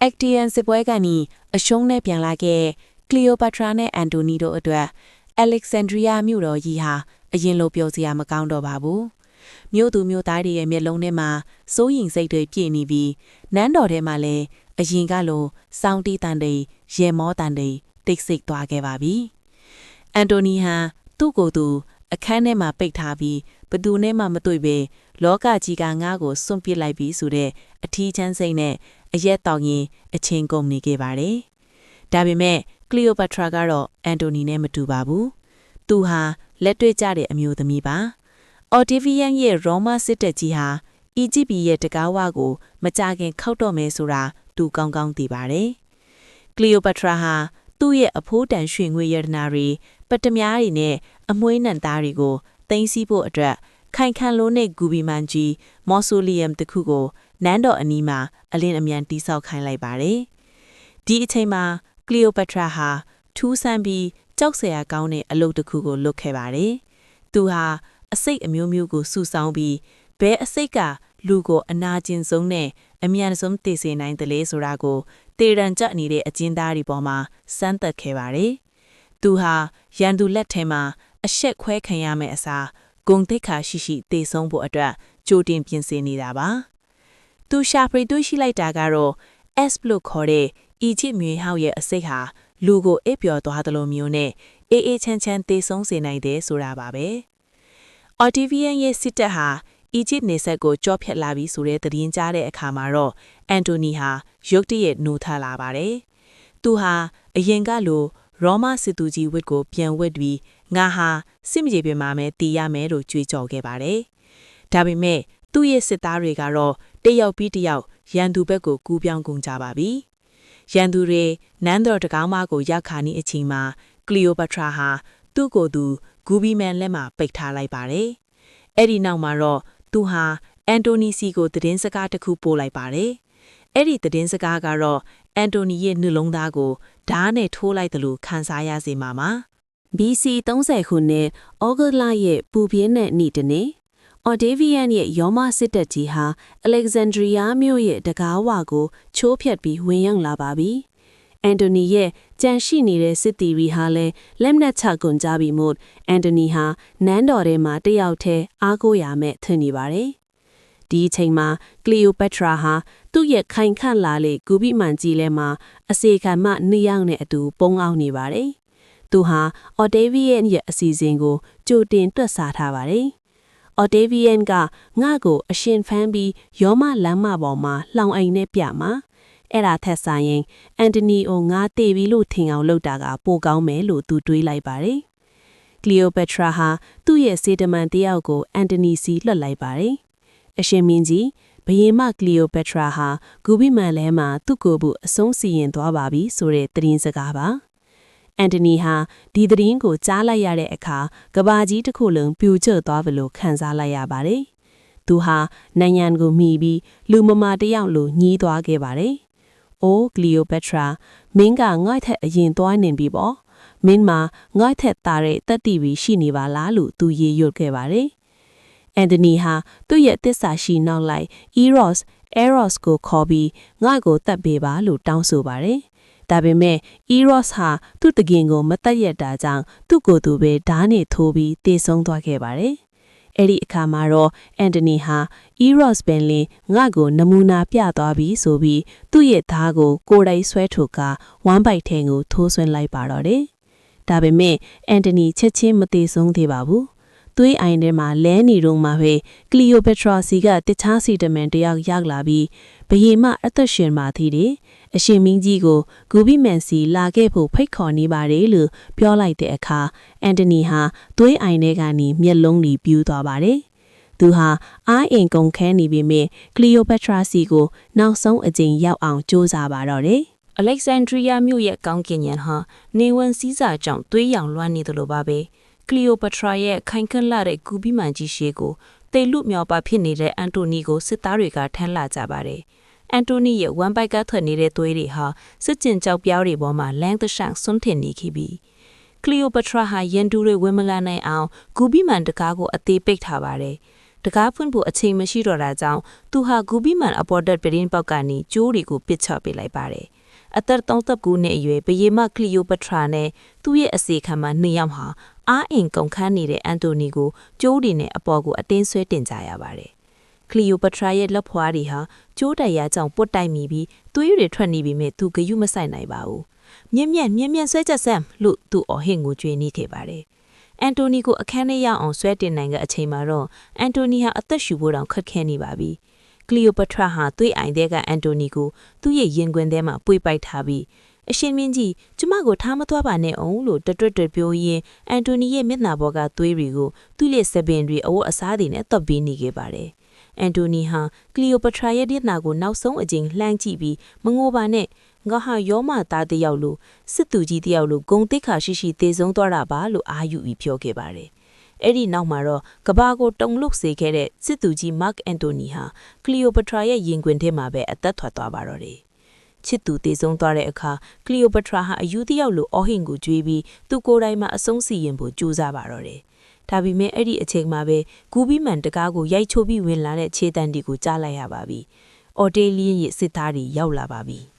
Actian စစ်ပွဲကနေအရှုံးနဲ့ပြန်လာခဲ့ Cleopatra နဲ့ Antony တို့အတွက် Alexandria မြို့တော်ကြီးဟာအရင်လိုပြောစရာမကောင်းတော့ပါဘူး။မြို့သူမြို့သားတွေရဲ့မျက်လုံးထဲမှာစိုးရိမ်စိတ်တွေပြည့်နေပြီးနန်းတော်ထဲမှာလည်းအရင်ကလိုစောင်းတီးတန်တွေရေမောတန်တွေတိတ်ဆိတ်သွားခဲ့ပါပြီ။ Antony ဟာသူ့ကိုယ်သူအခန်းထဲမှာပိတ်ထားပြီးဘသူနဲ့မှမတွေ့ပဲလောကကြီးကငါ့ကိုစွန့်ပစ်လိုက်ပြီးဆိုတဲ့အထီးချမ်းစိတ်နဲ့အရက်တောင်ရင်အချင်းကုန်နေခဲ့ပါတယ်။ဒါပေမဲ့ Cleopatra ကတော့ Antony နဲ့မတူပါဘူး။သူဟာလက်တွေ့ကျတဲ့အမျိုးသမီးပါ။ Octavian ရဲ့ Roma စစ်တပ်ကြီးဟာအီဂျစ်ပြည်ရဲ့တကားဝကိုမကြခင်ခောက်တော့မယ်ဆိုတာသူကောင်းကောင်းသိပါတယ်။ Cleopatra ဟာသူ့ရဲ့အဖိုးတန်ရွှေငွေရတနာတွေပတ်တမြားတွေနဲ့အမွှေးနံသားတွေကိုသိမ်းဆည်းဖို့အတွက်ခိုင်ခန့်လို့နဲ့ဂူဘီမန်ကြီး Mausoleum တစ်ခုကိုနန်းတော်အနီးမှာအလင်းအမြန်တိဆောက်ခိုင်းလိုက်ပါတယ်။ဒီအချိန်မှာ Cleopatra ဟာထူးဆန်းပြီးကြောက်စရာကောင်းတဲ့အလုပ်တစ်ခုကိုလုပ်ခဲ့ပါတယ်။သူဟာအစိတ်အမျိုးမျိုးကိုစုဆောင်းပြီးဘဲအစိတ်ကလူကိုအနာကျင်ဆုံးနဲ့အမြန်ဆုံးတည်စေနိုင်တယ်လေဆိုတာကိုတေရန်ကျနေတဲ့အကျဉ်းသားတွေပေါ်မှာစမ်းသပ်ခဲ့ပါတယ်။သူဟာရန်သူလက်ထဲမှာအရှက်ခွဲခံရမယ့်အစားဂုံတိတ်ခါရှိတည်ဆုံးဖို့အတွက်ကြိုတင်ပြင်ဆင်နေတာပါ။သူရှာဖွေတွေ့ရှိလိုက်တာကတော့ S လို့ခေါ်တဲ့အီဂျစ်မြေဟောက်ရဲ့အစိတ်ဟာလူကိုအိပ်ပျော်သွားသလိုမျိုးနဲ့အေးအေးချမ်းချမ်းတည်ဆုံးစေနိုင်တယ်ဆိုတာပါပဲ။ Octavian ရဲ့စစ်တပ်ဟာအီဂျစ်နေဆက်ကိုကြော့ဖြတ်လာပြီးဆိုတဲ့သတင်းကြားတဲ့အခါမှာတော့ Antony ဟာရုတ်တရက်နှိုးထလာပါတယ်။သူဟာအရင်ကလိုရောမစစ်သူကြီးဝတ်ကိုပြန်ဝတ်ပြီးငါဟာစစ်မြေပြင်မှာပဲတည်ရမယ်လို့ကြွေးကြော်ခဲ့ပါတယ်။ဒါပေမဲ့သူ့ရဲ့စစ်သားတွေကတော့တယောက်ပြီးတယောက်ရန်သူဘက်ကိုကူးပြောင်းကုန်ကြပါပြီ။ရန်သူတွေနန်းတော်တကောင်းမကိုရောက်ခါနေအချိန်မှာ Cleopatra ဟာသူ့ကိုယ်သူဂူဘီမန်လက်မှာပိတ်ထားလိုက်ပါတယ်။အဲ့ဒီနောက်မှာတော့သူဟာ Antony စီကိုသတင်းစကားတစ်ခုပို့လိုက်ပါတယ်။အဲ့ဒီသတင်းစကားကတော့ Antony ရဲ့နှလုံးသားကိုဓာတ်နဲ့ထိုးလိုက်တယ်လို့ခံစားရစေမှာပါ။ BC 30ခုနှစ်ဩဂုတ်လရဲ့ပူပြင်းတဲ့နေ့တနေ့ Octavian ရဲ့ရောမစစ်တပ်ကြီးဟာ Alexandria မြို့ရဲ့တကားဝကိုချိုးဖျက်ပြီးဝင်ရောက်လာပါပြီ။ Antony ရဲ့ကြံရှိနေတဲ့စစ်တီရီဟာလည်းလက်နက်ချကုန်ကြပြီမို့ Antony ဟာနန်းတော်ထဲမှာတယောက်တည်းအားကိုးရမဲ့ထင်နေပါတယ်။ဒီအချိန်မှာ Cleopatra ဟာသူ့ရဲ့ခိုင်ခန့်လာလေဂူဘိမန်ကြီးလဲမှာအစေခံမှနှစ်ယောက်နဲ့အတူပုံအောင်နေပါတယ်။သူဟာ Octavian ရဲ့အစီအစဉ်ကိုကြိုတင်တွက်ဆထားပါတယ်။ Octavian ကငါ့ကိုအရှင်ဖမ်းပြီးရောမလမ်းမပေါ်မှာလှောင်အိမ်နဲ့ပြမှာအဲ့ဒါထက်ဆိုင်ရင် Antony ကိုငါတည်ပြီလို့ထင်အောင်လုပ်တာကပိုကောင်းမယ်လို့သူတွေးလိုက်ပါတယ်။ Cleopatra ဟာသူ့ရဲ့စေတမန်တယောက်ကို Antony စီလွှတ်လိုက်ပါတယ်။အရှင်မင်းကြီးဘယင်မ Cleopatra ဟာဂူဘိမန်လဲမှာသူ့ကိုယ်ဘူးအဆုံးစီရင်သွားပါပြီဆိုတဲ့သတင်းစကားပါ။ Antony ဟာဒီသတင်းကိုကြားလိုက်ရတဲ့အခါကဘာကြီးတစ်ခုလုံးပြိုကျသွားပြီလို့ခံစားလိုက်ရပါတယ်။သူဟာနိုင်ငံကိုမိပြီးလူမမာတယောက်လိုညှီးသွားခဲ့ပါတယ်။ "အို Cleopatra မင်းကငါ့ထက်အရင်သွားနေပြီပေါ့။မင်းမှာငါ့ထက်သားတဲ့တတိဝီရှိနေပါလားလို့သူရေရွတ်ခဲ့ပါတယ်။ Antony ဟာသူ့ရဲ့တစ္ဆာရှိနောက်လိုက် Eros ကိုခေါ်ပြီးငါ့ကိုတတ်ပေးပါလို့တောင်းဆိုပါတယ်။ဒါပေမဲ့ Eros ဟာသူ့တကင်ကိုမတတ်ရတာကြောင့်သူ့ကိုယ်သူပဲဓာတ်နဲ့ထိုးပြီးတေဆုံးသွားခဲ့ပါတယ်။အဲ့ဒီအခါမှာတော့ Antony ဟာ Eros ပင်လင်ငါ့ကိုနမူနာပြသွားပြီးဆိုပြီးသူ့ရဲ့ဓာတ်ကိုကိုယ်တိုင်ဆွဲထုတ်ကဝမ်းပိုက်ထဲကိုထိုးဆွင်းလိုက်ပါတော့တယ်။ဒါပေမဲ့ Antony ချက်ချင်းမတေဆုံးသေးပါဘူး။သွေးအိုင်ထဲမှာလဲနေတော့မှပဲ Cleopatra စီကတခြားစီတမန်တယောက်ရောက်လာပြီးဘယင်မအသက်ရှင်ပါသေးတယ်။အရှင်မင်းကြီးကိုဂူဘိမန်စီလာခဲ့ဖို့ဖိတ်ခေါ်နေပါတယ်လို့ပြောလိုက်တဲ့အခါ Antony ဟာသွေးအိုင်ထဲကနေမျက်လုံးတွေပြူးသွားပါတယ်။သူဟာအားအင်ကုန်ခဲနေပေမဲ့ Cleopatra စီကိုနောက်ဆုံးအကြိမ်ရောက်အောင်ကြိုးစားပါတော့တယ်။ Alexandria မြို့ရဲ့ကောင်းကင်ညံဟာနေဝင်စည်းစာကြောင့်သွေးရောင်လွှမ်းနေသလိုပါပဲ။ Cleopatra ရဲ့ခိုင်ခန့်လာတဲ့ဂူဘိမန်ကြီးရှေ့ကိုတေလူမြောက်ပါဖြစ်နေတဲ့ Antony ကိုစစ်သားတွေကထမ်းလာကြပါတယ်။ Antony ရဲ့ဝမ်းပိုက်ကထွက်နေတဲ့သွေးတွေဟာစစ်ကျင်ကြောက်ပြောင်းတွေပေါ်မှာလမ်းတစ်လျှောက်ဆွန့်ထင်နေခဲ့ပြီး Cleopatra ဟာရန်သူတွေဝင်မလာနိုင်အောင်ဂူဘိမန်တကားကိုအသေးပိတ်ထားပါတယ်။ တကားဖွင့်ဖို့အချိန်မရှိတော့တာကြောင့်သူဟာဂူဘီမန်အပေါ်တက်ပရင်ပေါက်ကနေကျိုးတွေကိုပစ်ချပေးလိုက်ပါတယ်အသက်39နှစ်အရွယ်ဘယေမကလီယိုပထရာနဲ့သူ့ရဲ့အစီခံမ2ယောက်ဟာအားအင်ကုန်ခန်းနေတဲ့အန်တိုနီကိုကျိုးတွေနဲ့အပေါ်ကိုအတင်းဆွဲတင်ကြရပါတယ်ကလီယိုပထရာရဲ့လက်ဖွားတွေဟာကျိုးတရားကြောင့်ပုတ်တိုက်မိပြီးသွေးတွေထွက်နေပြီမဲ့သူဂယုမဆိုင်နိုင်ပါဘူးမြင့်မြင့်ဆွဲချက်ဆမ်လို့သူအော်ဟင်ကိုကြွေးနေခဲ့ပါတယ်အန်တိုနီကိုအခန်းထဲရောက်အောင်ဆွဲတင်နိုင်တဲ့အချိန်မှာတော့အန်တိုနီဟာအသက်ရှူဖို့တောင်ခက်ခဲနေပါပြီကလီယိုပထရာဟာသွေးအိုင်တဲ့ကအန်တိုနီကိုသူ့ရဲ့ရင်ခွင်ထဲမှာပွေပိုက်ထားပြီးအရှင်မင်းကြီးကျမကိုထားမသွားပါနဲ့အောင်လို့တွတ်ပြောရင်းအန်တိုနီရဲ့မျက်နှာပေါ်ကသွေးတွေကိုသူ့ရဲ့စပင်တွေအဝတ်အစားတွေနဲ့တပ်ပြီးနေခဲ့ပါတယ်အန်တိုနီဟာကလီယိုပထရာရဲ့မျက်နှာကိုနောက်ဆုံးအကြိမ်လှမ်းကြည့်ပြီးမငိုပါနဲ့ငါဟာယောမသားတယောက်လိုစစ်သူကြီးတယောက်လိုဂုံတိတ်ခါရှိသေဆုံးသွားတာပါလို့အာယူပြီးပြောခဲ့ပါတယ်အဲ့ဒီနောက်မှာတော့ကဘာကိုတုံလုစေခဲ့တဲ့စစ်သူကြီးမတ်အန်တိုနီဟာကလီယိုပထရာရဲ့ရင်ခွင်ထဲမှာပဲအသက်ထွက်သွားပါတော့တယ်ချစ်သူသေဆုံးသွားတဲ့အခါကလီယိုပထရာဟာအယူတယောက်လိုအော်ဟင်ကိုကြွေးပြီးသူကိုယ်တိုင်မှအဆုံးစီရင်ဖို့ကြိုးစားပါတော့တယ်ဒါပေမဲ့အဲ့ဒီအချိန်မှာပဲဂူဘီမန်တကားကိုရိုက်ချိုးပြီးဝင်လာတဲ့ခြေတံတီကိုကြားလိုက်ရပါပြီ။အော်တေးလီယန်ရဲ့စစ်သားတွေရောက်လာပါပြီ။